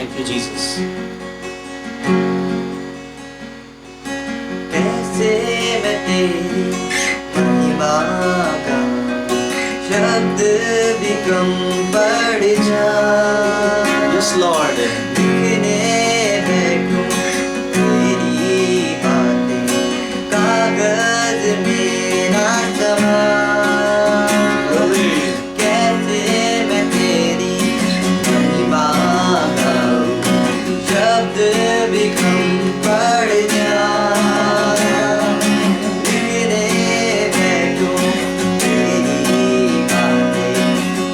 Thank you Jesus. कैसे मैं तेरी महिमा गाऊं, शब्द भी कम पड़ जाए। Yes Lord. लिखने बैठूं तेरी बातें, कागज में ना समाए। कैसे मैं तेरी महिमा गाऊं, शब्द भी कम पड़ जाए। लिखने बैठूं तेरी बातें,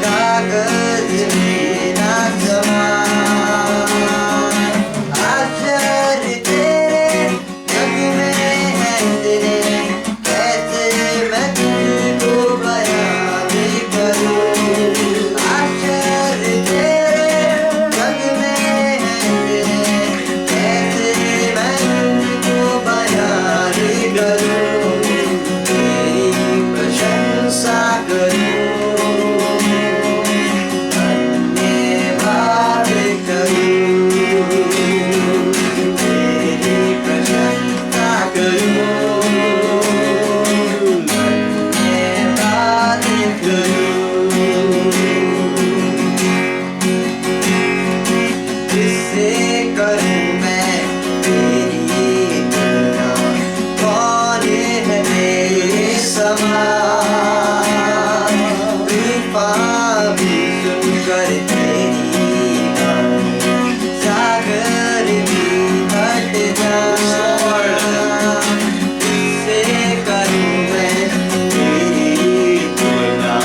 कागज में ना समाए। आश्चर्य तेरे जग में है तेरे, कैसे मैं तुझको बयान करूं। आश्चर्य तेरे जग में है तेरे, कैसे मैं तुझको बयान करूं। तेरी प्रशंसा करूं, धन्यवाद करूं। तेरी प्रशंसा करूं, धन्यवाद करूं। किससे करूं मैं तेरी तुलना, कौन है मेरे समान। तूफान भी सुनकर तेरी बातें, सागर भी हट जाए। किससे करूं मैं तेरी तुलना,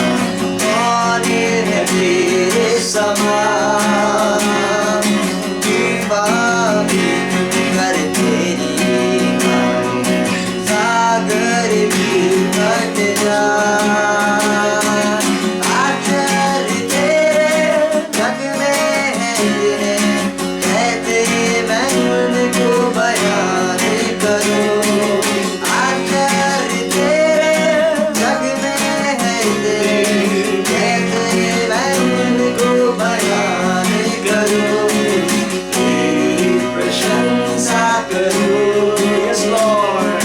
कौन है तेरे समान। तूफान भी सुनकर तेरी बातें, सागर भी हट जाए। आश्चर्य तेरे जग में है तेरे, कैसे मैं उनको बयान करूं। आश्चर्य तेरे जग में है तेरे, कैसे मैं उनको बयान करूं। तेरी प्रशंसा करूं, यस लॉर्ड।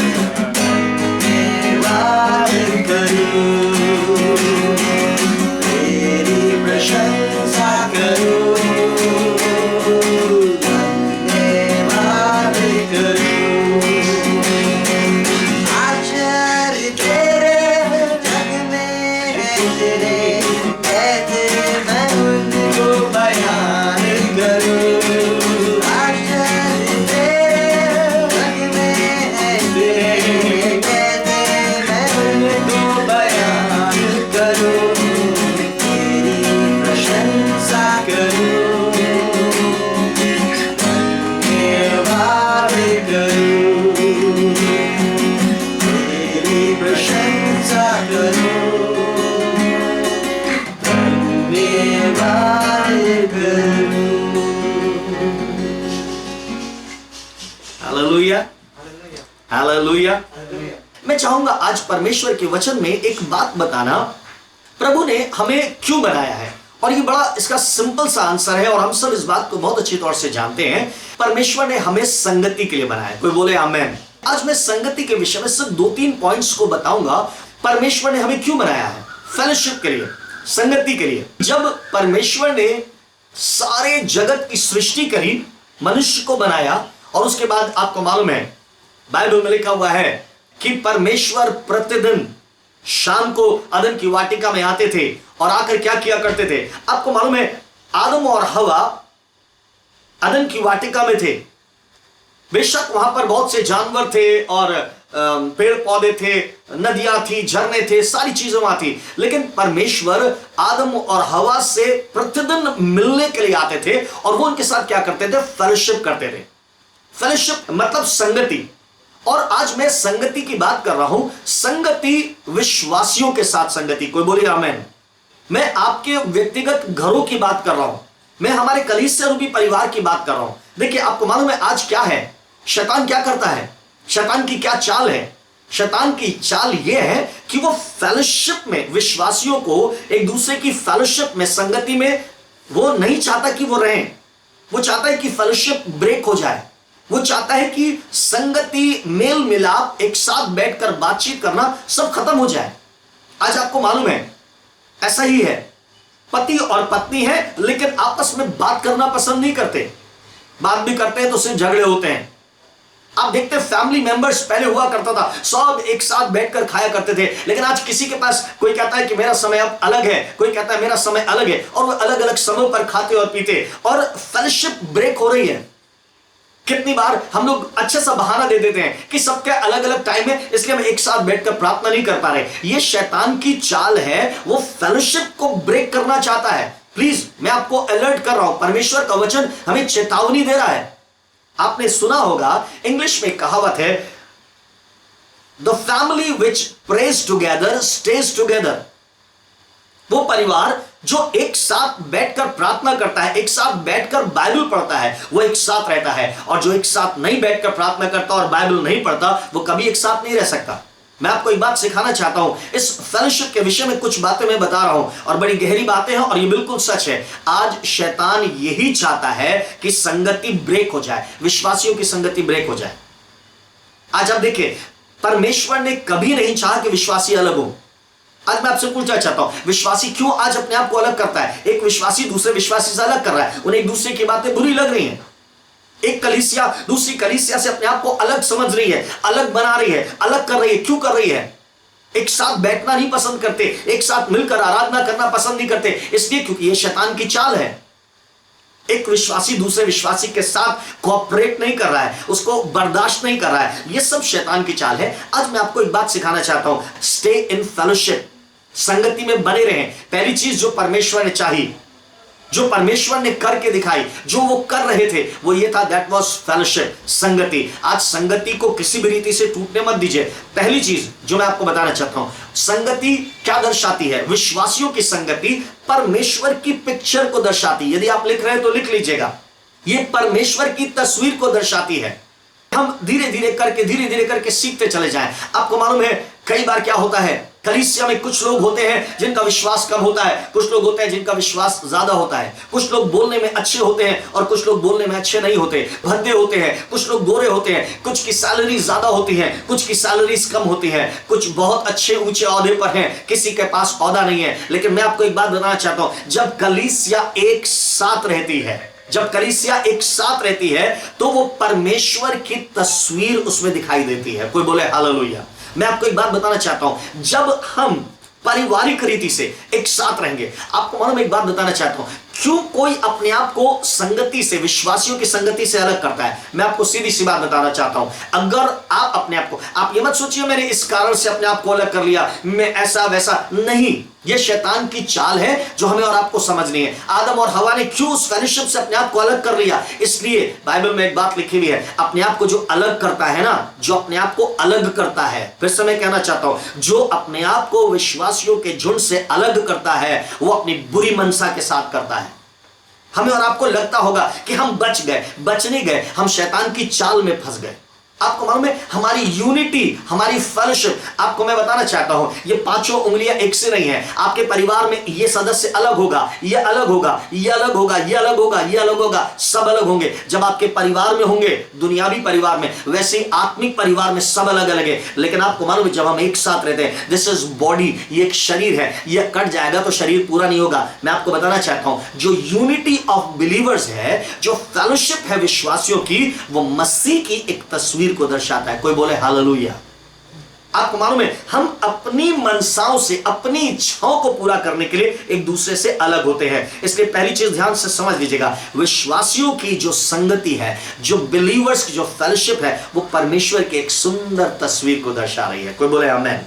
धन्यवाद करूं। तेरी प्रशंसा करूं, धन्यवाद करूं। आश्चर्य तेरे जग में है तेरे, कैसे मैं उनको बयान करूं। आश्चर्य तेरे जग में है तेरे, कैसे मैं उनको बयान करूं। तेरी प्रशंसा करूं, धन्यवाद करूं। तेरी प्रशंसा करूं, धन्यवाद करूं। Hallelujah, hallelujah. मैं चाहूंगा आज परमेश्वर के वचन में एक बात बताना, प्रभु ने हमें क्यों बनाया है। और ये बड़ा इसका सिंपल सा आंसर है और हम सब इस बात को बहुत अच्छी तौर से जानते हैं। परमेश्वर ने हमें संगति के लिए बनाया। कोई बोले आमेन। आज मैं संगति के विषय में सिर्फ 2-3 पॉइंट्स को बताऊंगा। परमेश्वर ने हमें क्यों बनाया है, फेलोशिप के लिए, संगति के लिए। जब परमेश्वर ने सारे जगत की सृष्टि करी, मनुष्य को बनाया, और उसके बाद आपको मालूम है बाइबल में लिखा हुआ है कि परमेश्वर प्रतिदिन शाम को अदन की वाटिका में आते थे और आकर क्या किया करते थे। आपको मालूम है आदम और हवा अदन की वाटिका में थे। बेशक वहां पर बहुत से जानवर थे और पेड़ पौधे थे, नदियां थी, झरने थे, सारी चीजें वहां थी। लेकिन परमेश्वर आदम और हवा से प्रतिदिन मिलने के लिए आते थे और वो उनके साथ क्या करते थे, फेलोशिप करते थे। फेलोशिप मतलब संगति। और आज मैं संगति की बात कर रहा हूं, संगति विश्वासियों के साथ संगति। कोई बोलिए आमेन। मैं आपके व्यक्तिगत घरों की बात कर रहा हूं, मैं हमारे कलीसिया रूपी परिवार की बात कर रहा हूं। देखिए आपको मालूम है आज क्या है, शैतान क्या करता है, शैतान की क्या चाल है। शैतान की चाल यह है कि वो फेलोशिप में, विश्वासियों को एक दूसरे की फेलोशिप में, संगति में वो नहीं चाहता कि वो रहें। वो चाहता है कि फेलोशिप ब्रेक हो जाए, वो चाहता है कि संगति, मेल मिलाप, एक साथ बैठकर बातचीत करना सब खत्म हो जाए। आज आपको मालूम है ऐसा ही है, पति और पत्नी है लेकिन आपस में बात करना पसंद नहीं करते, बात भी करते हैं तो सिर्फ झगड़े होते हैं। आप देखते हैं फैमिली मेंबर्स पहले हुआ करता था, सब एक साथ बैठकर खाया करते थे, लेकिन आज किसी के पास, कोई कहता है कि मेरा समय अब अलग है, कोई कहता है मेरा समय अलग है, और वो अलग अलग समय पर खाते और पीते, और फेलोशिप ब्रेक हो रही है। कितनी बार हम लोग अच्छा सा बहाना दे देते हैं कि सबके अलग अलग टाइम है इसलिए हम एक साथ बैठकर प्रार्थना नहीं कर पा रहे। ये शैतान की चाल है, वो फेलोशिप को ब्रेक करना चाहता है। प्लीज मैं आपको अलर्ट कर रहा हूं, परमेश्वर का वचन हमें चेतावनी दे रहा है। आपने सुना होगा, इंग्लिश में कहावत है, the family which praise together stage together. वो परिवार जो एक साथ बैठकर प्रार्थना करता है, एक साथ बैठकर बाइबल पढ़ता है, वो एक साथ रहता है, और जो एक साथ नहीं बैठकर प्रार्थना करता और बाइबल नहीं पढ़ता, वो कभी एक साथ नहीं रह सकता। मैं आपको एक बात सिखाना चाहता हूं, इस फेलोशिप के विषय में कुछ बातें मैं बता रहा हूं और बड़ी गहरी बातें हैं और ये बिल्कुल सच है। आज शैतान यही चाहता है कि संगति ब्रेक हो जाए, विश्वासियों की संगति ब्रेक हो जाए। आज आप देखिए, परमेश्वर ने कभी नहीं चाहा कि विश्वासी अलग हो। आज मैं आपसे पूछना चाहता हूं, विश्वासी क्यों आज अपने आप को अलग करता है? एक विश्वासी दूसरे विश्वासी से अलग कर रहा है, उन्हें एक दूसरे की बातें बुरी लग रही हैं। एक कलीसिया दूसरी कलीसिया से अपने आप को अलग समझ रही है, अलग बना रही है, अलग कर रही है। क्यों कर रही है? एक साथ बैठना नहीं पसंद करते, एक साथ मिलकर आराधना करना पसंद नहीं करते, इसलिए क्योंकि यह शैतान की चाल है। एक विश्वासी दूसरे विश्वासी के साथ कोऑपरेट नहीं कर रहा है, उसको बर्दाश्त नहीं कर रहा है, यह सब शैतान की चाल है। आज मैं आपको एक बात सिखाना चाहता हूं, स्टे इन फेलोशिप, संगति में बने रहें। पहली चीज जो परमेश्वर ने चाही, जो परमेश्वर ने करके दिखाई, जो वो कर रहे थे, वो ये था, दैट वाज फेलोशिप, संगति। आज संगति को किसी भी रीति से टूटने मत दीजिए। पहली चीज जो मैं आपको बताना चाहता हूं, संगति क्या दर्शाती है? विश्वासियों की संगति परमेश्वर की पिक्चर को दर्शाती है। यदि आप लिख रहे हैं तो लिख लीजिएगा, ये परमेश्वर की तस्वीर को दर्शाती है। हम धीरे धीरे करके सीखते चले जाएं। आपको मालूम है कई बार क्या होता है, कलीसिया में कुछ लोग होते हैं जिनका विश्वास कम होता है, कुछ लोग होते हैं जिनका विश्वास ज्यादा होता है, कुछ लोग बोलने में अच्छे होते हैं और कुछ लोग बोलने में अच्छे नहीं होते, भद्दे होते हैं, कुछ लोग गोरे होते हैं, कुछ की सैलरी ज्यादा होती है, कुछ की सैलरीज कम होती है, कुछ बहुत अच्छे ऊंचे ओहदे पर हैं, किसी के पास ओहदा नहीं है। लेकिन मैं आपको एक बात बताना चाहता हूं, जब कलीसिया एक साथ रहती है, जब कलीसिया एक साथ रहती है तो वो परमेश्वर की तस्वीर उसमें दिखाई देती है। कोई बोले हालेलुया। मैं आपको एक बात बताना चाहता हूं, जब हम पारिवारिक रीति से एक साथ रहेंगे, आपको मालूम एक बात बताना चाहता हूं, क्यों कोई अपने आप को संगति से, विश्वासियों की संगति से अलग करता है? मैं आपको सीधी सी बात बताना चाहता हूं, अगर आप अपने आप को, आप ये मत सोचिए मैंने इस कारण से अपने आप को अलग कर लिया, मैं ऐसा वैसा नहीं। यह शैतान की चाल है जो हमें और आपको समझनी है। आदम और हवा ने क्यों उस फेलोशिप से अपने आप को अलग कर लिया? इसलिए बाइबल में एक बात लिखी हुई है, अपने आप को जो अलग करता है ना, जो अपने आप को अलग करता है, फिर से मैं कहना चाहता हूं, जो अपने आप को विश्वासियों के झुंड से अलग करता है वो अपनी बुरी मनसा के साथ करता है। हमें और आपको लगता होगा कि हम बच गए, बच नहीं गए, हम शैतान की चाल में फंस गए। आपको मालूम है हमारी यूनिटी, हमारी फेलोशिप, आपको मैं बताना चाहता हूं, ये पांचों उंगलियां एक से नहीं है। आपके परिवार में ये सदस्य अलग होगा, ये अलग होगा, ये अलग होगा, ये अलग होगा, ये अलग होगा, सब अलग होंगे। जब आपके परिवार में होंगे, दुनियावी परिवार में, वैसे ही आत्मिक परिवार में सब अलग अलग है। लेकिन आपको मालूम है जब हम एक साथ रहते हैं, दिस इज बॉडी, ये एक शरीर है, ये कट जाएगा तो शरीर पूरा नहीं होगा। मैं आपको बताना चाहता हूं, जो यूनिटी ऑफ बिलीवर्स है, जो फेलोशिप है विश्वासियों की, वो मसीह की एक तस्वीर को दर्शाता है। कोई बोले हालेलुया। आपको मालूम है हम अपनी मनसाओं से, अपनी इच्छाओं को पूरा करने के लिए एक दूसरे से अलग होते हैं। इसलिए पहली चीज ध्यान से समझ लीजिएगा, विश्वासियों की जो संगति है, जो बिलीवर्स की जो फेलोशिप है, वो परमेश्वर की एक सुंदर तस्वीर को दर्शा रही है। कोई बोले आमेन।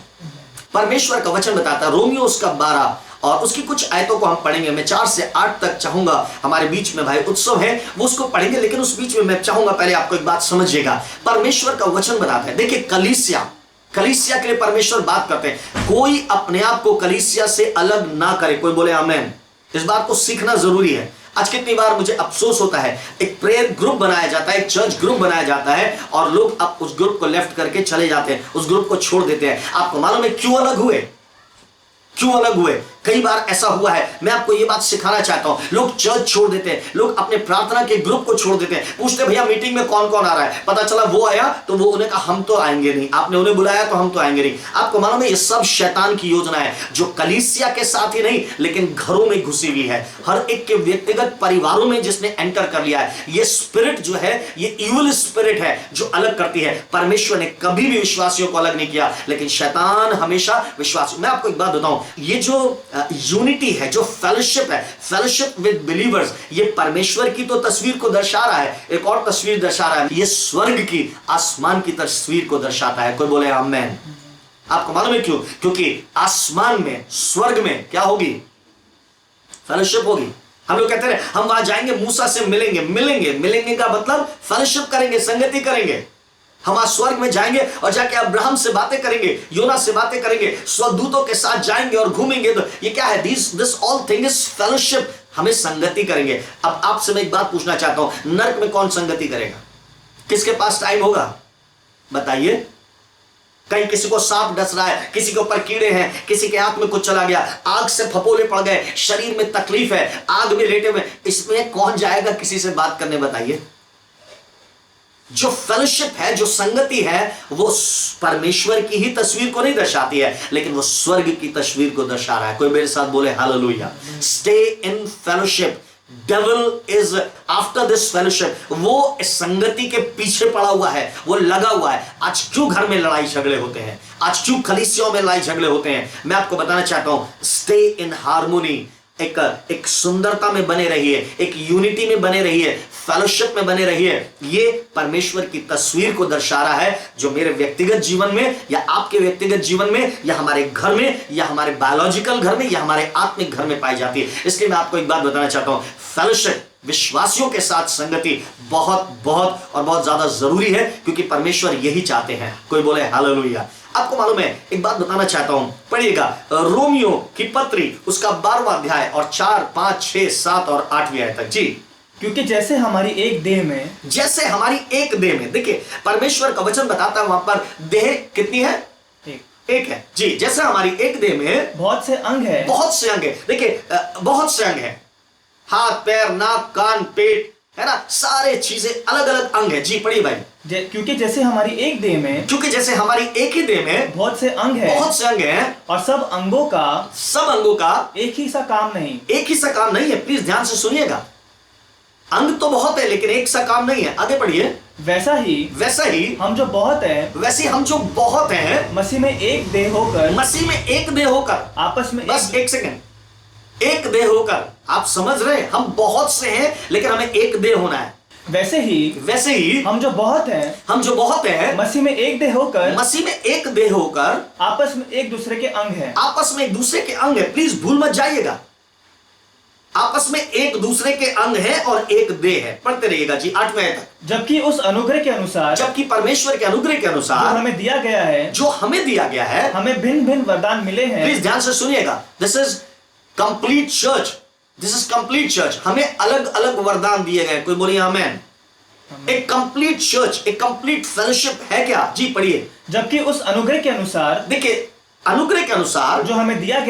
परमेश्वर का वचन बताता है, रोमियो उसका 12 और उसकी कुछ आयतों को हम पढ़ेंगे। मैं 4 से 8 तक चाहूंगा, हमारे बीच में भाई उत्सव है वो उसको पढ़ेंगे, लेकिन उस बीच में मैं चाहूंगा पहले आपको एक बात समझिएगा। परमेश्वर का वचन बताता है, देखिए कलीसिया के लिए परमेश्वर बात करते हैं, कोई अपने आप को कलीसिया से अलग ना करे। कोई बोले आमेन। इस बात को सीखना जरूरी है। आज कितनी बार मुझे अफसोस होता है, एक प्रेयर ग्रुप बनाया जाता है, एक चर्च ग्रुप बनाया जाता है और लोग अब उस ग्रुप को लेफ्ट करके चले जाते हैं, उस ग्रुप को छोड़ देते हैं। आपको मालूम है क्यों अलग हुए? क्यों अलग हुए? कई बार ऐसा हुआ है, मैं आपको ये बात सिखाना चाहता हूं, लोग चर्च छोड़ देते हैं, लोग अपने प्रार्थना के ग्रुप को छोड़ देते हैं, पूछते भैया मीटिंग में कौन कौन आ रहा है, पता चला वो आया तो वो उन्हें कहा हम तो आएंगे नहीं, आपने उन्हें बुलाया तो हम तो आएंगे नहीं। आपको मालूम है ये सब शैतान की योजना है, जो कलीसिया के साथ ही नहीं लेकिन घरों में घुसी हुई है, हर एक के व्यक्तिगत परिवारों में जिसने एंटर कर लिया है। ये स्पिरिट जो है ये इविल स्पिरिट है जो अलग करती है। परमेश्वर ने कभी भी विश्वासियों को अलग नहीं किया, लेकिन शैतान हमेशा विश्वास। मैं आपको एक बात बताऊं, ये जो यूनिटी है, जो फेलोशिप है, फेलोशिप विद बिलीवर्स, ये परमेश्वर की तो तस्वीर को दर्शा रहा है, एक और तस्वीर दर्शा रहा है, ये स्वर्ग की, आसमान की तस्वीर को दर्शाता है। कोई बोले आमेन। आपको मालूम है क्यों? क्योंकि आसमान में, स्वर्ग में क्या होगी? फेलोशिप होगी। हम लोग कहते हैं हम वहां जाएंगे, मूसा से मिलेंगे, मिलेंगे का मतलब फेलोशिप करेंगे, संगति करेंगे। हम आज स्वर्ग में जाएंगे और जाके अब्राहम से बातें करेंगे, योना से बातें करेंगे, स्वदूतों के साथ जाएंगे और घूमेंगे। तो ये क्या है? This all thing is fellowship. हमें संगति करेंगे। अब आपसे मैं एक बात पूछना चाहता हूं, नरक में कौन संगति करेगा? किसके पास टाइम होगा? बताइए। कहीं किसी को सांप डस रहा है, किसी के ऊपर कीड़े हैं, किसी के हाथ में कुछ चला गया, आग से फपोले पड़ गए, शरीर में तकलीफ है, आग में लेटे हुए, इसमें कौन जाएगा किसी से बात करने? बताइए। जो फेलोशिप है, जो संगति है, वो परमेश्वर की ही तस्वीर को नहीं दर्शाती है, लेकिन वो स्वर्ग की तस्वीर को दर्शा रहा है। कोई मेरे साथ बोले hallelujah. Stay in fellowship. Devil is after this fellowship. वो इस संगति के पीछे पड़ा हुआ है, वो लगा हुआ है। आज क्यों घर में लड़ाई झगड़े होते हैं? आज क्यों कलीसियाओं में लड़ाई झगड़े होते हैं? मैं आपको बताना चाहता हूं, स्टे इन हार्मोनी। एक सुंदरता में बने रहिए, एक यूनिटी में बने रहिए, फेलोशिप में बने रहिए। ये परमेश्वर की तस्वीर को दर्शा रहा है, जो मेरे व्यक्तिगत जीवन में या आपके व्यक्तिगत जीवन में या हमारे घर में या हमारे बायोलॉजिकल घर में या हमारे आत्मिक घर में पाई जाती है। इसलिए मैं आपको एक बात बताना चाहता हूं, फेलोशिप, विश्वासियों के साथ संगति बहुत बहुत और बहुत ज्यादा जरूरी है, क्योंकि परमेश्वर यही चाहते हैं। कोई बोले हालेलुया। आपको मालूम है, एक बात बताना चाहता हूं, पढ़िएगा रोमियो की पत्री, उसका 12वां अध्याय और 4, 5, 6, 7 और 8वीं आयत तक। जी। क्योंकि जैसे हमारी एक देह में, जैसे हमारी एक देह में, देखिए परमेश्वर का वचन बताता है वहां पर देह कितनी है? एक है। जी। जैसे हमारी एक देह में बहुत से अंग है, बहुत से अंग है। देखिए बहुत से अंग है, हाथ, पैर, नाक, कान, पेट, है ना, सारे चीजें अलग अलग अंग है। जी पढ़िए भाई। क्योंकि जैसे हमारी एक देह में, क्योंकि जैसे हमारी एक ही देह में बहुत से अंग है, बहुत से अंग हैं, और सब अंगों का एक ही सा काम नहीं। एक ही सा काम नहीं है। प्लीज ध्यान से सुनिएगा। अंग तो बहुत है लेकिन एक सा काम नहीं है। आगे पढ़िए। वैसा ही हम जो बहुत है, वैसे हम जो बहुत हैं, मसीह में एक देह होकर, मसीह में एक देह होकर, आपस में बस एक सेकंड, एक देह होकर। आप समझ रहे हैं, हम बहुत से हैं लेकिन हमें एक देह होना है। वैसे ही हम जो बहुत हैं, मसीह में एक देह होकर, मसीह में एक देह होकर, आपस में एक दूसरे के अंग है। आपस में एक दूसरे के अंग है। प्लीज भूल मत जाइएगा, आपस में एक दूसरे के अंग है और एक देह है। पढ़ते रहिएगा जी 8वें तक। जबकि उस अनुग्रह के अनुसार, जबकि परमेश्वर के अनुग्रह के अनुसार जो हमें दिया गया है, हमें भिन्न भिन्न वरदान मिले हैं। प्लीज ध्यान से सुनिएगा। This is complete church, this is complete church. हमें अलग अलग वरदान दिए गए। कोई बोलिए आमेन। एक कंप्लीट चर्च, एक कंप्लीट फेलोशिप है क्या? जी पढ़िए। जबकि उस अनुग्रह के अनुसार, देखिए अनुग्रह के अनुसार जो हमें दिया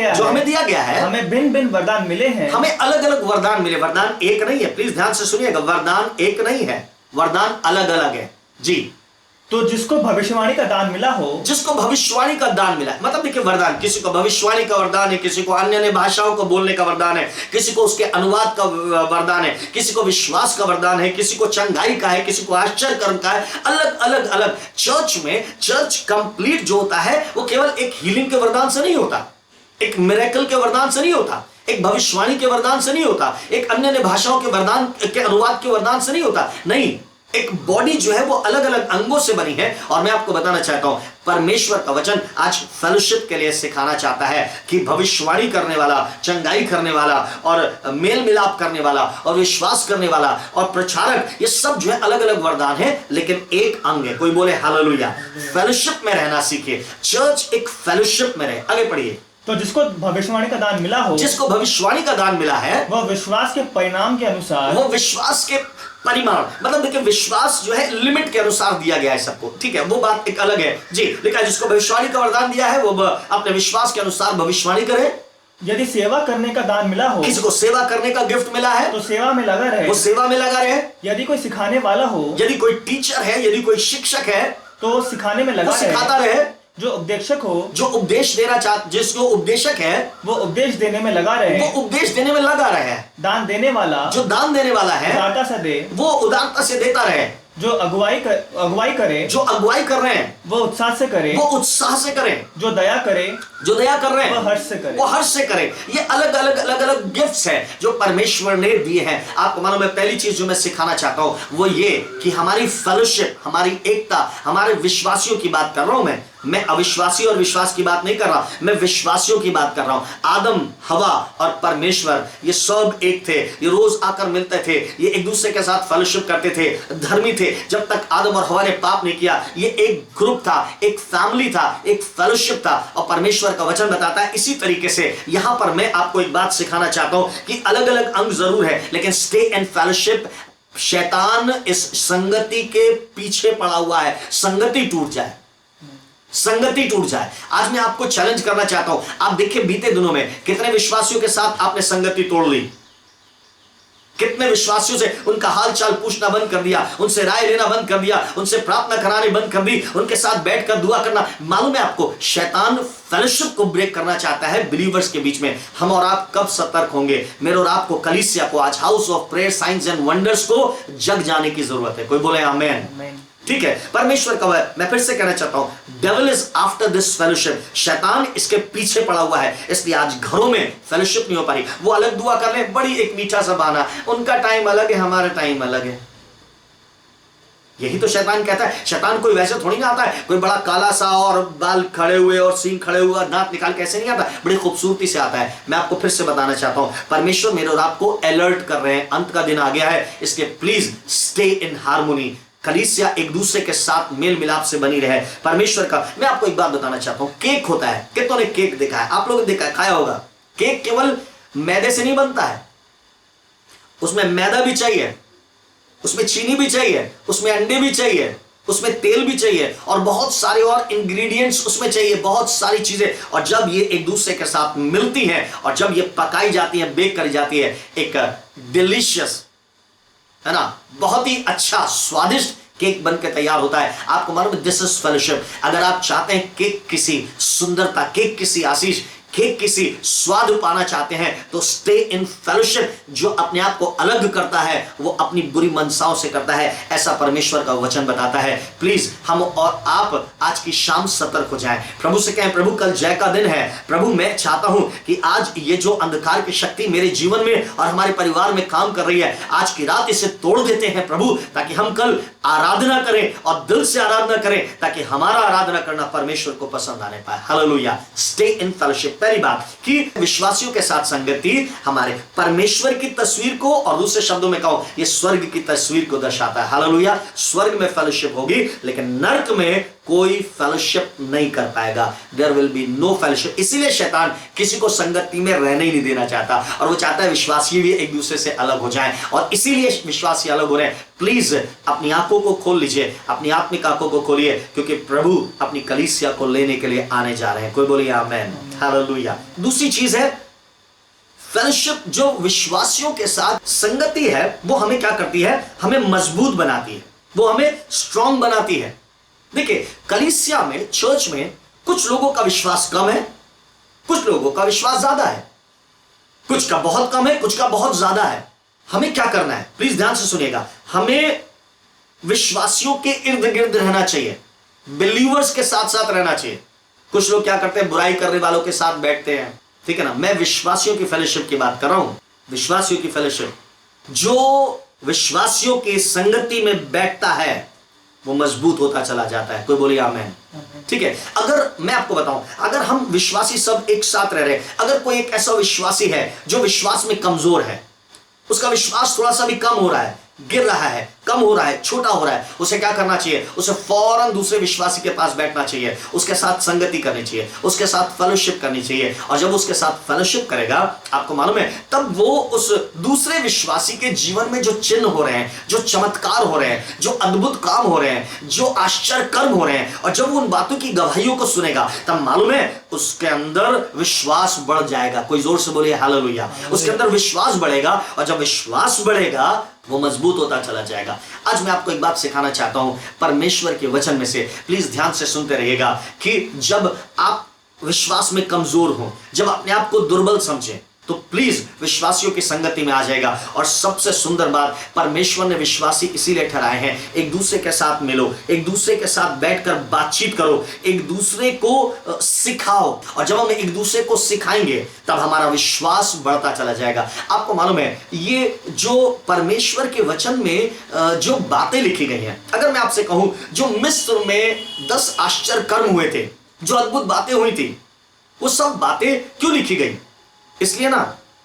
गया है, हमें भिन्न भिन्न वरदान मिले हैं। हमें अलग अलग वरदान मिले। वरदान एक नहीं है। प्लीज ध्यान से सुनिएगा, वरदान एक नहीं है, वरदान अलग अलग है। जी। तो जिसको भविष्यवाणी का दान मिला हो, जिसको भविष्यवाणी का दान मिला, मतलब देखिए वरदान, किसी को भविष्यवाणी का वरदान है, किसी को अन्य भाषाओं को बोलने का वरदान है, किसी को उसके अनुवाद का वरदान है, किसी को विश्वास का वरदान है, किसी को चंगाई का है, किसी को आश्चर्य कर्म का है। अलग अलग अलग। चर्च में, चर्च कंप्लीट जो होता है वो केवल एक हीलिंग के वरदान से नहीं होता, एक मिरेकल के वरदान से नहीं होता, एक भविष्यवाणी के वरदान से नहीं होता, एक अन्य भाषाओं के वरदान के अनुवाद के वरदान से नहीं होता। नहीं, एक बॉडी जो है वो अलग अलग अंगों से बनी है। और मैं आपको बताना चाहता हूं, परमेश्वर का वचन आज फेलोशिप के लिए सिखाना चाहता है कि भविष्यवाणी करने वाला, चंगाई करने वाला और मेल मिलाप करने वाला और विश्वास करने वाला और प्रचारक, ये सब जो है अलग अलग वरदान है लेकिन एक अंग है। कोई बोले हालेलुया। फेलोशिप में रहना सीखिए। चर्च एक फेलोशिप में रहे। आगे पढ़िए। तो जिसको भविष्यवाणी का दान मिला हो, जिसको भविष्यवाणी का दान मिला है, वह विश्वास के परिणाम के अनुसार, वो विश्वास के परिमाण, मतलब देखिए विश्वास जो है लिमिट के अनुसार दिया गया है सबको। ठीक है, वो बात एक अलग है। जी। लिखा है जिसको भविष्यवाणी का वरदान दिया है वो अपने विश्वास के अनुसार भविष्यवाणी करे। यदि सेवा करने का दान मिला हो किसी को सेवा करने का गिफ्ट मिला है तो सेवा में लगा रहे। वो सेवा में लगा रहे। यदि कोई सिखाने वाला हो यदि कोई टीचर है, यदि कोई शिक्षक है, तो सिखाने में वो लगा सिखाता रहे। रहे। जो उपदेशक हो जो उपदेश देना चाहता, जिसको उपदेशक है, वो उपदेश देने में लगा रहे। वो उपदेश देने में लगा रहे हैं। दान देने वाला जो दान देने वाला है उदारता से दे। वो उदारता से देता रहे। जो अगुवाई करे जो अगुवाई कर रहे हैं वो उत्साह से करे। वो उत्साह से करें। जो दया करे जो दया कर रहे हैं वो हर्ष से करे। वो हर्ष से करें। ये अलग अलग गिफ्ट्स हैं जो परमेश्वर ने दिए हैं आपको। मानो मैं पहली चीज जो मैं सिखाना चाहता हूं वो ये कि हमारी फेलोशिप, हमारी एकता, हमारे विश्वासियों की बात कर रहा हूं मैं अविश्वासी और विश्वास की बात नहीं कर रहा, मैं विश्वासियों की बात कर रहा हूं। आदम, हवा और परमेश्वर ये सब एक थे। ये रोज आकर मिलते थे, ये एक दूसरे के साथ फेलोशिप करते थे, धर्मी थे। जब तक आदम और हवा ने पाप नहीं किया, ये एक ग्रुप था, एक फैमिली था, एक फेलोशिप था। और परमेश्वर का वचन बताता है इसी तरीके से यहां पर मैं आपको एक बात सिखाना चाहता हूं कि अलग अलग अंग जरूर है लेकिन स्टे इन फेलोशिप। शैतान इस संगति के पीछे पड़ा हुआ है। संगति टूट जाए, संगति टूट जाए। आज मैं आपको चैलेंज करना चाहता हूं। आप देखिए बीते दिनों में कितने विश्वासियों के साथ आपने संगति तोड़ ली, कितने विश्वासियों से उनका हाल चाल पूछना बंद कर दिया, उनसे राय लेना बंद कर दिया, उनसे प्रार्थना कराने बंद कर दी, उनके साथ बैठकर दुआ करना। मालूम है आपको शैतान फेलोशिप को ब्रेक करना चाहता है बिलीवर्स के बीच में। हम और आप कब सतर्क होंगे? मेरे और आपको, कलीसिया को, आज house of prayer science and wonders को जग जाने की जरूरत है। कोई बोले आमेन। ठीक है, परमेश्वर का मैं फिर से कहना चाहता हूं devil is after this fellowship. शैतान इसके पीछे पड़ा हुआ है, इसलिए आज घरों में फेलोशिप नहीं हो पा रही। वो अलग दुआ कर ले, बड़ी एक मीठा सा बहाना, उनका टाइम अलग है, हमारा टाइम अलग है। यही तो शैतान कहता है। शैतान कोई वैसे थोड़ी ना आता है, कोई बड़ा काला सा और बाल खड़े हुए और सींग खड़े हुए दांत निकाल के ऐसे नहीं आता, बड़ी खूबसूरती से आता है। मैं आपको फिर से बताना चाहता हूं परमेश्वर मेरे और आपको अलर्ट कर रहे हैं। अंत का दिन आ गया है, इसलिए प्लीज स्टे इन हार्मोनी। कलीसिया एक दूसरे के साथ मेल मिलाप से बनी रहे। परमेश्वर का मैं आपको एक बात बताना चाहता हूं। केक होता है, कितनों ने केक देखा है? आप लोगों ने देखा है, खाया होगा। केक केवल मैदे से नहीं बनता है, उसमें मैदा भी चाहिए, उसमें चीनी भी चाहिए, उसमें अंडे भी चाहिए, उसमें तेल भी चाहिए और बहुत सारे और इंग्रेडिएंट्स उसमें चाहिए, बहुत सारी चीजें। और जब ये एक दूसरे के साथ मिलती हैं और जब ये पकाई जाती है, बेक करी जाती है, एक डिलीशियस, है ना, बहुत ही अच्छा स्वादिष्ट केक बन के तैयार होता है। आपको मालूम है दिस इज फेलोशिप। अगर आप चाहते हैं केक किसी सुंदरता, केक किसी आशीष, केक किसी स्वाद पाना चाहते हैं तो स्टे इन फेलोशिप। जो अपने आप को अलग करता है वो अपनी बुरी मनसाओं से करता है, ऐसा परमेश्वर का वचन बताता है। प्लीज हम और आप आज की शाम सतर्क हो जाएं। प्रभु से कहें प्रभु कल जय का दिन है। प्रभु मैं चाहता हूं कि आज ये जो अंधकार की शक्ति मेरे जीवन में और हमारे परिवार में काम कर रही है, आज की रात इसे तोड़ देते हैं प्रभु, ताकि हम कल आराधना करें और दिल से आराधना करें, ताकि हमारा आराधना करना परमेश्वर को पसंद आने पाए। हालेलुया। Stay in fellowship. पहली बात कि विश्वासियों के साथ संगति हमारे परमेश्वर की तस्वीर को, और दूसरे शब्दों में कहो ये स्वर्ग की तस्वीर को दर्शाता है। हालेलुया। स्वर्ग में फेलोशिप होगी लेकिन नरक में कोई फेलोशिप नहीं कर पाएगा। There will be no fellowship. इसीलिए शैतान किसी को संगति में रहने ही नहीं देना चाहता और वो चाहता है विश्वासी भी एक दूसरे से अलग हो जाएं, और इसीलिए विश्वासी अलग हो रहे हैं। प्लीज अपनी आंखों को खोल लीजिए, अपनी आत्मिक आंखों को खोलिए, क्योंकि प्रभु अपनी कलीसिया को लेने के लिए आने जा रहे हैं। कोई बोलिए आमेन। हालेलुया। दूसरी चीज है फेलोशिप। जो विश्वासियों के साथ संगति है वो हमें क्या करती है? हमें मजबूत बनाती है, वो हमें स्ट्रांग बनाती है। देखिए कलीसिया में, चर्च में कुछ लोगों का विश्वास कम है, कुछ लोगों का विश्वास ज्यादा है, कुछ का बहुत कम है, कुछ का बहुत ज्यादा है। हमें क्या करना है? प्लीज ध्यान से सुनिएगा। हमें विश्वासियों के इर्द गिर्द रहना चाहिए, बिलीवर्स के साथ साथ रहना चाहिए। कुछ लोग क्या करते हैं? बुराई करने वालों के साथ बैठते हैं, ठीक है ना। मैं विश्वासियों की फेलोशिप की बात कर रहा हूं, विश्वासियों की फेलोशिप। जो विश्वासियों की संगति में बैठता है वो मजबूत होता चला जाता है। कोई बोलिए आमेन। ठीक है। अगर मैं आपको बताऊं, अगर हम विश्वासी सब एक साथ रह रहे, अगर कोई एक ऐसा विश्वासी है जो विश्वास में कमजोर है, उसका विश्वास थोड़ा सा भी कम हो रहा है, गिर रहा है, कम हो रहा है, छोटा हो रहा है, उसे क्या करना चाहिए? उसे फौरन दूसरे विश्वासी के पास बैठना चाहिए, उसके साथ संगति करनी चाहिए, उसके साथ फेलोशिप करनी चाहिए। और जब उसके साथ फेलोशिप करेगा, आपको मालूम है, तब वो उस दूसरे विश्वासी के जीवन में जो चिन्ह हो रहे हैं, जो चमत्कार हो रहे हैं, जो अद्भुत काम हो रहे हैं, जो आश्चर्य कर्म हो रहे हैं, और जब वो उन बातों की गवाहियों को सुनेगा, तब मालूम है उसके अंदर विश्वास बढ़ जाएगा। कोई जोर से बोलिए हालेलुया। उसके अंदर विश्वास बढ़ेगा, और जब विश्वास बढ़ेगा वो मजबूत होता चला जाएगा। आज मैं आपको एक बात सिखाना चाहता हूं परमेश्वर के वचन में से, प्लीज ध्यान से सुनते रहिएगा, कि जब आप विश्वास में कमजोर हो, जब अपने आप को दुर्बल समझें, तो प्लीज विश्वासियों की संगति में आ जाएगा। और सबसे सुंदर बात, परमेश्वर ने विश्वासी इसीलिए ठहराए हैं, एक दूसरे के साथ मिलो, एक दूसरे के साथ बैठकर बातचीत करो, एक दूसरे को सिखाओ, और जब हम एक दूसरे को सिखाएंगे तब हमारा विश्वास बढ़ता चला जाएगा। आपको मालूम है, ये जो परमेश्वर के वचन में जो बातें लिखी गई हैं, अगर मैं आपसे कहूं, जो मिस्र में 10 आश्चर्य कर्म हुए थे, जो अद्भुत बातें हुई थी, वो सब बातें क्यों लिखी गई? इसलिए ना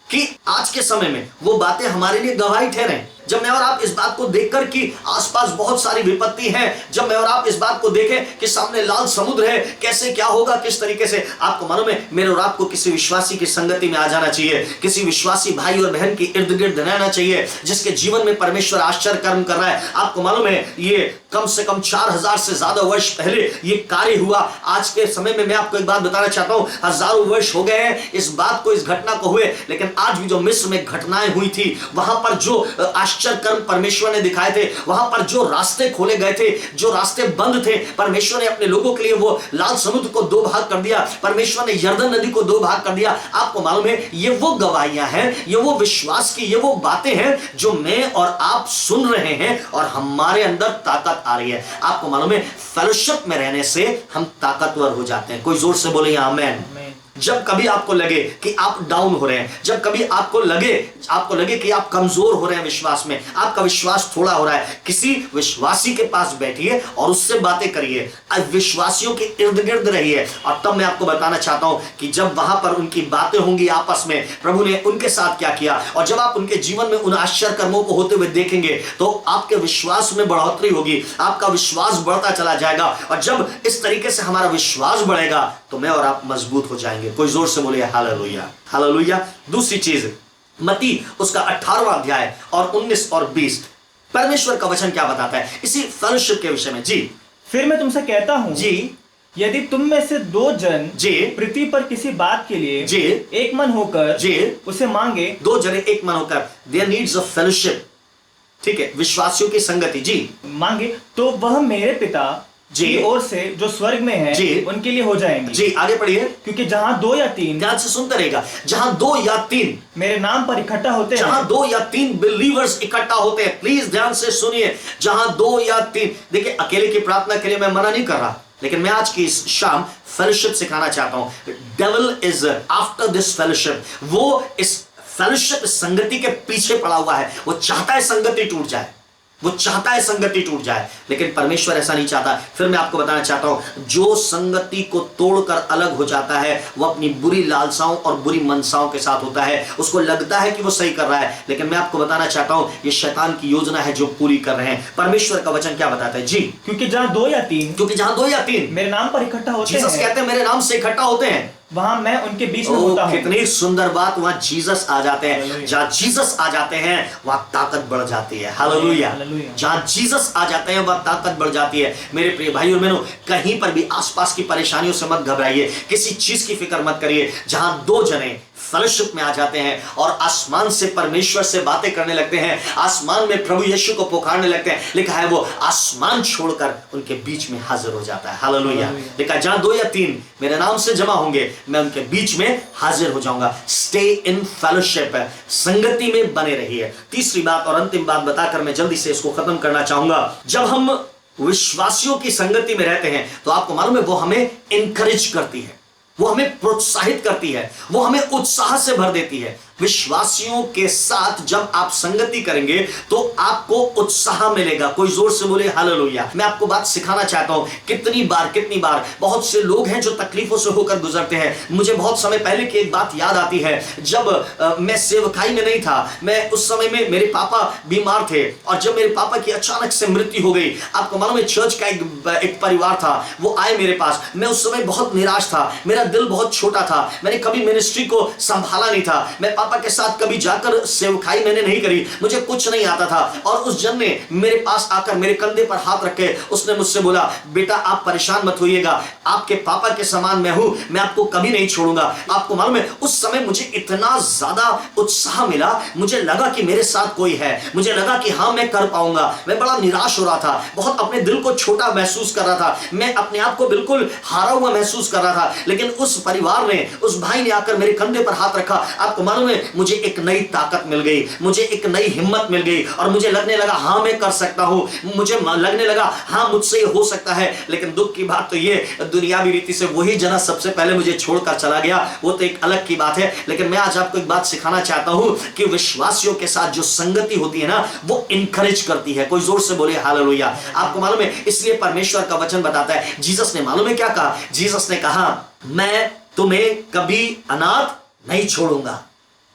कि आज के समय में वो बातें हमारे लिए गवाही ठहरे। जब मैं और आप इस बात को देखकर कि आसपास बहुत सारी विपत्ति है, जब मैं और आप इस बात को देखें कि सामने लाल समुद्र है, कैसे क्या होगा, किस तरीके से, आपको मालूम है, मेरे और आपको किसी विश्वासी की संगति में आ जाना चाहिए, किसी विश्वासी भाई और बहन के इर्द गिर्द रहना चाहिए, जिसके जीवन में परमेश्वर आश्चर्य कर्म कर रहा है। आपको मालूम है, ये कम से कम 4000 से ज्यादा वर्ष पहले ये कार्य हुआ। आज के समय में मैं आपको एक बात बताना चाहता हूं, हजारों वर्ष हो गए हैं इस बात को, इस घटना को हुए, लेकिन आज भी जो मिस्र में घटनाएं हुई थी, वहां पर जो आश्चर्य कर्म परमेश्वर ने दिखाए थे, वहां पर जो रास्ते खोले गए थे, जो रास्ते बंद थे, परमेश्वर ने अपने लोगों के लिए वो लाल समुद्र को 2 भाग कर दिया, परमेश्वर ने यरदन नदी को 2 भाग कर दिया। आपको मालूम है, ये वो गवाहियां हैं, ये वो विश्वास की, ये वो बातें हैं जो मैं और आप सुन रहे हैं, और हमारे अंदर ताकत आ रही है। आपको मालूम है, फेलोशिप में रहने से हम ताकतवर हो जाते हैं। कोई जोर से बोले आमेन। जब कभी आपको लगे कि आप डाउन हो रहे हैं, जब कभी आपको लगे कि आप कमजोर हो रहे हैं विश्वास में, आपका विश्वास थोड़ा हो रहा है, किसी विश्वासी के पास बैठिए और उससे बातें करिए, विश्वासियों के इर्द गिर्द रहिए। और तब मैं आपको बताना चाहता हूं कि जब वहां पर उनकी बातें होंगी आपस में, प्रभु ने उनके साथ क्या किया, और जब आप उनके जीवन में उन आश्चर्य कर्मों को होते हुए देखेंगे, तो आपके विश्वास में बढ़ोतरी होगी, आपका विश्वास बढ़ता चला जाएगा। और जब इस तरीके से हमारा विश्वास बढ़ेगा, तो मैं और आप मजबूत हो जाएंगे। कोई जोर से बोलिए हालेलुया, हालेलुया। दूसरी चीज, मत्ती उसका 18वां अध्याय और 19 और 20, परमेश्वर का वचन क्या बताता है इसी फेलोशिप के विषय में। जी, फिर मैं तुमसे कहता हूं, जी, यदि तुम में से 2 जन जी, पृथ्वी पर किसी बात के लिए जी, एक मन होकर जी, उसे मांगे, 2 जने एक मन होकर, देयर नीड्स अ फेलोशिप, ठीक है, विश्वासियों की संगति, जी, मांगे, तो वह मेरे पिता जी की ओर से जो स्वर्ग में है जी उनके लिए हो जाएंगी। जी, आगे पढ़िए। क्योंकि जहां 2 या 3 ध्यान से सुनते रहेगा, जहां 2 या 3 मेरे नाम पर इकट्ठा होते हैं, जहां 2 या 3 बिलीवर्स इकट्ठा होते हैं, प्लीज ध्यान से सुनिए, जहां 2 या 3, देखिए अकेले की प्रार्थना के लिए मैं मना नहीं कर रहा, लेकिन मैं आज की इस शाम फेलोशिप सिखाना चाहता हूं। Devil is after this fellowship, वो इस फेलोशिप, संगति के पीछे पड़ा हुआ है। वो चाहता है संगति टूट जाए, वो चाहता है संगति टूट जाए, लेकिन परमेश्वर ऐसा नहीं चाहता। फिर मैं आपको बताना चाहता हूं, जो संगति को तोड़कर अलग हो जाता है, वो अपनी बुरी लालसाओं और बुरी मनसाओं के साथ होता है। उसको लगता है कि वो सही कर रहा है, लेकिन मैं आपको बताना चाहता हूं, ये शैतान की योजना है जो पूरी कर रहे हैं। परमेश्वर का वचन क्या बताता है? जी, क्योंकि जहां 2 या 3 मेरे नाम पर इकट्ठा होते हैं, जीसस कहते हैं मेरे नाम से इकट्ठा होते हैं, वहां मैं उनके बीच में होता हूं। कितनी सुंदर बात, वहां जीसस आ जाते हैं। जहां जीसस आ जाते हैं वहां ताकत बढ़ जाती है। हालेलुया। जहां जीसस आ जाते हैं वहां ताकत बढ़ जाती है। मेरे प्रिय भाइयों और बहनों, कहीं पर भी आसपास की परेशानियों से मत घबराइए, किसी चीज की फिक्र मत करिए। जहां 2 जने फेलोशिप में आ जाते हैं और आसमान से परमेश्वर से बातें करने लगते हैं, आसमान में प्रभु यीशु को पुकारने लगते हैं, लिखा है वो आसमान छोड़कर उनके बीच में हाजिर हो जाता है। हालेलुया। लिखा जहां 2 या 3 मेरे नाम से जमा होंगे, मैं उनके बीच में हाजिर हो जाऊंगा। स्टे इन फेलोशिप, संगति में बने रहिए। तीसरी बात और अंतिम बात बताकर मैं जल्दी से इसको खत्म करना चाहूंगा। जब हम विश्वासियों की संगति में रहते हैं, तो आपको मालूम है वो हमें इंकरेज करती है, वो हमें प्रोत्साहित करती है, वो हमें उत्साह से भर देती है। विश्वासियों के साथ जब आप संगति करेंगे तो आपको उत्साह मिलेगा। कोई जोर से बोले हालेलुया। मैं आपको बात सिखाना चाहता हूं, कितनी बार बहुत से लोग हैं जो तकलीफों से होकर गुजरते हैं। मुझे बहुत समय पहले की एक बात याद आती है, जब मैं सेवकाई में नहीं था, मैं उस समय में मेरे पापा बीमार थे और जब मेरे पापा की अचानक से मृत्यु हो गई, आपको मालूम है चर्च का एक परिवार था, वो आए मेरे पास। मैं उस समय बहुत निराश था, मेरा दिल बहुत छोटा था, मैंने कभी मिनिस्ट्री को संभाला नहीं था, मैं पापा के साथ कभी जाकर सेवकाई मैंने नहीं करी, मुझे कुछ नहीं आता था। और उस जन ने मेरे पास आकर मेरे कंधे पर हाथ रखे, उसने मुझसे बोला, बेटा आप परेशान मत होइएगा, आपके पापा के समान मैं हूं, मैं आपको कभी नहीं छोड़ूंगा। आपको मालूम है उस समय मुझे इतना ज्यादा उत्साह मिला, मुझे लगा कि मेरे साथ कोई है, मुझे लगा कि हाँ मैं कर पाऊंगा। मैं बड़ा निराश हो रहा था, बहुत अपने दिल को छोटा महसूस कर रहा था, मैं अपने आप को बिल्कुल हारा हुआ महसूस कर रहा था। लेकिन उस परिवार ने, उस भाई ने आकर मेरे कंधे पर हाथ रखा। आपको मालूम है मुझे एक नई ताकत मिल गई, मुझे एक नई हिम्मत मिल गई और मुझे लगने लगा हाँ मैं कर सकता हूं, मुझे लगने लगा हाँ मुझसे हो सकता है। लेकिन दुख की बात तो ये, दुनियावी रीति से वही जना सबसे पहले मुझे छोड़कर चला गया, वो तो एक अलग की बात है। लेकिन मैं आज आपको एक बात सिखाना चाहता हूं कि विश्वासियों के साथ जो संगति होती है ना, वो इंकरेज करती है। कोई जोर से बोले हालेलुया। आपको मालूम है इसलिए परमेश्वर का वचन बताता है, जीसस ने मालूम है क्या कहा? जीसस ने कहा मैं तुम्हें कभी अनाथ नहीं छोड़ूंगा।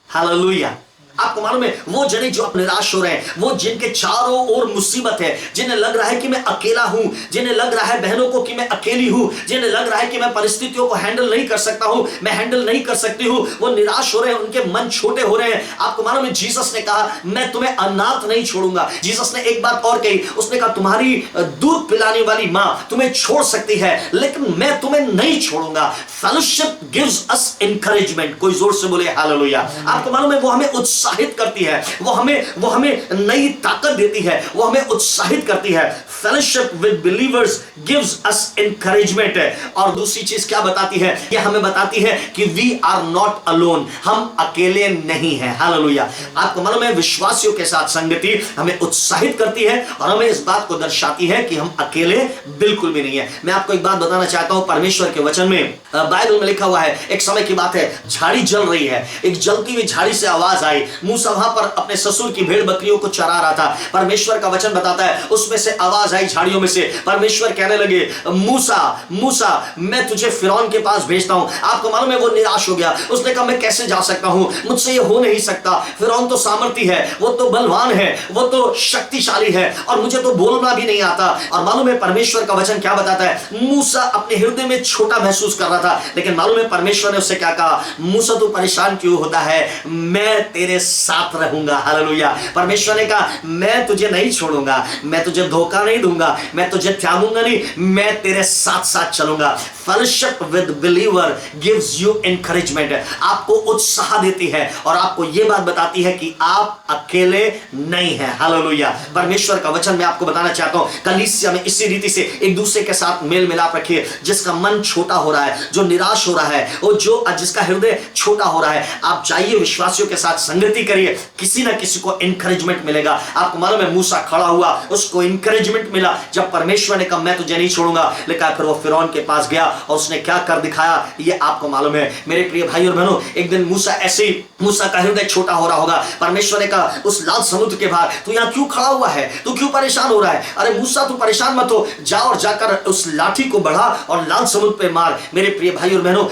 हालेलुया। आपको मालूम है वो जने जो अब निराश हो रहे हैं, वो जिनके चारों ओर मुसीबत है, जिन्हें लग रहा है कि मैं अकेला हूं, जिन्हें लग रहा है बहनों को कि मैं अकेली हूं, जिन्हें लग रहा है कि मैं परिस्थितियों को हैंडल नहीं कर सकता हूं, मैं हैंडल नहीं कर सकती हूं, वो निराश हो रहे हैं, उनके मन छोटे हो रहे हैं। आपको मालूम है जीसस ने कहा मैं तुम्हें अनाथ नहीं छोड़ूंगा। जीसस ने एक बात और कही, उसने कहा तुम्हारी दूध पिलाने वाली मां तुम्हें छोड़ सकती है लेकिन मैं तुम्हें नहीं छोड़ूंगा। Fellowship gives us encouragement. कोई जोर से बोले हालेलुया। आपको मालूम है वो हमें उत्साहित करती है, वो हमें नई ताकत देती है, वो हमें उत्साहित करती है। Fellowship with believers gives us encouragement. और दूसरी चीज क्या बताती है? ये हमें बताती है कि वी आर नॉट अलोन, हम अकेले नहीं हैं। हालेलुया। आपको मालूम है विश्वासियों के साथ संगति हमें उत्साहित करती है और हमें इस बात को दर्शाती है कि हम अकेले बिल्कुल भी नहीं है। मैं आपको एक बात बताना चाहता हूं, परमेश्वर के वचन में, बाइबल में लिखा हुआ है, एक समय की बात है, झाड़ी जल रही है, एक जलती हुई झाड़ी से आवाज आई। मूसा वहां पर अपने ससुर की भेड़ बकरियों को चरा रहा था। परमेश्वर का वचन बताता है उसमें से आवाज आई झाड़ियों में से, परमेश्वर कहने लगे मूसा मूसा मैं तुझे फिरौन के पास भेजता हूं। आपको मालूम है वो निराश हो गया, उसने कहा मैं कैसे जा सकता हूं, मुझसे ये हो नहीं सकता, फिरौन तो सामर्थी है, वो तो बलवान है, वो तो शक्तिशाली है और मुझे तो बोलना भी नहीं आता। और मालूम है परमेश्वर का वचन क्या बताता है, मूसा अपने हृदय में छोटा महसूस कर रहा था, लेकिन मालूम है परमेश्वर ने उससे क्या कहा, मूसा तू परेशान क्यों होता है, मैं तेरे साथ रहूंगा। हालेलुया। परमेश्वर ने कहा मैं तुझे नहीं छोड़ूंगा, मैं तुझे धोखा नहीं दूंगा, मैं तुझे त्यागूंगा नहीं, मैं तेरे साथ साथ चलूंगा। Fellowship with believer gives you encouragement. आपको उत्साह देती है और आपको यह बात बताती है कि आप अकेले नहीं हैं। हालेलुया। परमेश्वर का वचन मैं आपको बताना चाहता हूं, कलीसिया में इसी रीति से एक दूसरे के साथ मेल मिलाप रखिए। जिसका मन छोटा हो रहा है, जो निराश हो रहा है, वो जो जिसका हृदय छोटा हो रहा है, आप जाइए विश्वासियों के साथ संगति करिए, किसी ना किसी को एनकरेजमेंट मिलेगा। आपको मालूम है मूसा खड़ा हुआ, उसको एनकरेजमेंट मिला जब परमेश्वर ने कहा मैं तुझे नहीं छोड़ूंगा। लेकिन फिर वो फिरौन के पास गया और उसने क्या कर दिखाया ये आपको मालूम है। मेरे प्रिय भाई और बहनों, एक दिन मूसा ऐसे ही, मूसा का हृदय छोटा हो रहा होगा, परमेश्वर ने कहा उस लाल समुद्र के बाहर तू यहां क्यों खड़ा हुआ है, तू क्यों परेशान हो रहा है? अरे मूसा तू परेशान मत हो, जा और जाकर उस लाठी को बढ़ा और लाल समुद्र पे मार। मेरे प्रिय भाई और बहनों,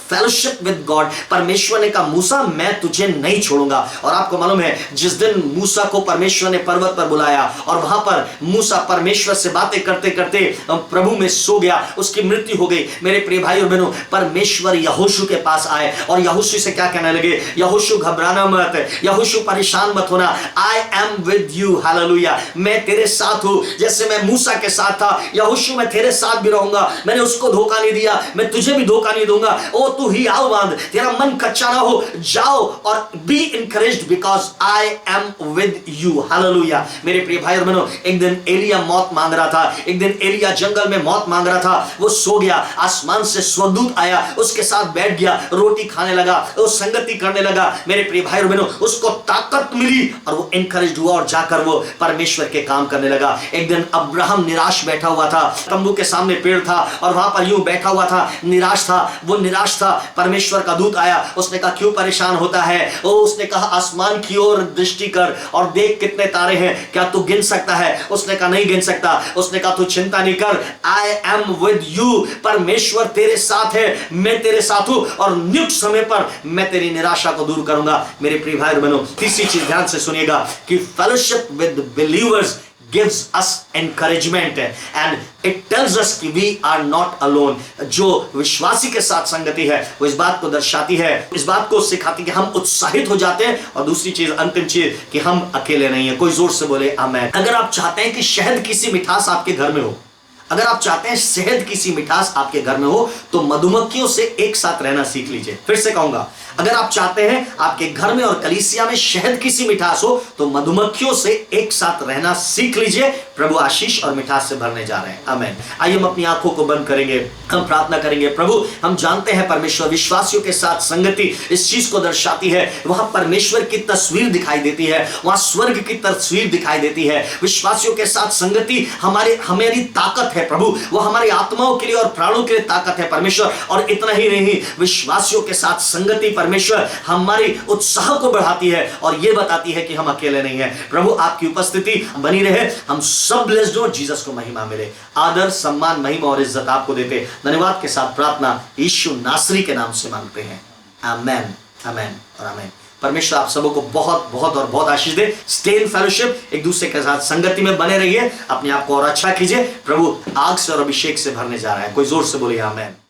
फेलोशिप विद गॉड, परमेश्वर ने कहा मूसा मैं तुझे नहीं छोड़ूंगा। और आपको मालूम है जिस दिन मूसा को परमेश्वर ने पर्वत पर बुलाया और वहां पर मूसा परमेश्वर से बातें करते करते प्रभु में सो गया, उसकी मृत्यु हो गई। मेरे प्रिय भाई और बहनों, परमेश्वर यहोशू के पास आए और यहोशू से क्या कहने लगे, यहोशू घबराना मत, यहोशू परेशान मत होना, आई एम विद यू। हालेलुया। मैं तेरे साथ हूं, जैसे मैं मूसा के साथ था, यहोशू मैं तेरे साथ भी रहूंगा। मैंने उसको धोखा नहीं दिया, मैं तुझे भी धोखा नहीं दूंगा। ओ तू ही आओ बांध, तेरा मन कच्चा ना हो, जाओ और be encouraged because I am with you. Hallelujah. मेरे प्रिय भाई और बहनों, एक दिन एलिया मौत मांग रहा था, एक दिन एलिया जंगल में मौत मांग रहा था, वो सो गया, आसमान से स्वर्गदूत आया, उसके साथ बैठ गया, रोटी खाने लगा, वो संगति करने लगा। मेरे प्रिय भाई और बहनों, उसको ताकत मिली और वो इनकरेज्ड हुआ और जाकर वो परमेश्वर के काम करने लगा। एक दिन अब्राहम निराश बैठा हुआ था, तंबू के सामने पेड़ था और वहां पर यूं बैठा हुआ था, निराश था, वो निराश था। था, परमेश्वर का दूत आया, उसने कहा क्यों परेशान होता है? उसने कहा आसमान की ओर दृष्टि कर और देख कितने तारे हैं, क्या तू गिन सकता है? उसने कहा नहीं गिन सकता। उसने कहा तू चिंता नहीं कर, आई एम विद यू, परमेश्वर तेरे साथ है, मैं तेरे साथ हूं और नियुक्त समय पर मैं तेरी निराशा को दूर करूंगा। मेरे प्रिय भाई बहनों, तीसरी चीज ध्यान से सुनिएगा कि fellowship with believers gives us encouragement and it tells us कि we are not alone। जो विश्वासी के साथ संगति है वो इस बात को दर्शाती है, इस बात को सिखाती है कि हम उत्साहित हो जाते हैं। और दूसरी चीज, अंतिम चीज, कि हम अकेले नहीं है। कोई जोर से बोले आमेन। अगर आप चाहते हैं कि शहद की सी मिठास आपके घर में हो, अगर आप चाहते हैं शहद की सी मिठास आपके घर में हो, तो मधुमक्खियों से एक साथ रहना सीख लीजिए। फिर से कहूंगा, अगर आप चाहते हैं आपके घर में और कलीसिया में शहद की सी मिठास हो, तो मधुमक्खियों से एक साथ रहना सीख लीजिए। प्रभु आशीष और मिठास से भरने जा रहे हैं। आमीन। आइए हम अपनी आंखों को बंद करेंगे, हम प्रार्थना करेंगे। प्रभु, हम जानते हैं परमेश्वर विश्वासियों के साथ संगति इस चीज को दर्शाती है, वहां परमेश्वर की तस्वीर दिखाई देती है, वहां स्वर्ग की तस्वीर दिखाई देती है। विश्वासियों के साथ संगति हमारी ताकत है प्रभु, वो हमारी आत्माओं के लिए और प्राणों के लिए ताकत है परमेश्वर। और इतना ही नहीं, विश्वासियों के साथ संगति परमेश्वर हमारी उत्साह को बढ़ाती है और ये बताती है कि हम अकेले नहीं हैं। प्रभु, आपकी उपस्थिति बनी रहे, हम सब ब्लेस्ड हो, जीसस को महिमा मिले। आदर, सम्मान, महिमा और इज्जत आपको देते धन्यवाद के साथ प्रार्थना यीशु नासरी के नाम से मांगते हैं। आमेन, आमेन और आमेन। परमेश्वर आप सबों को बहुत बहुत और बहुत आशीष दे। स्टे इन फेलोशिप, एक दूसरे के साथ संगति में बने रहिए, अपने आप को और अच्छा कीजिए। प्रभु आग से और अभिषेक से भरने जा रहा है। कोई जोर से बोलिए आमेन।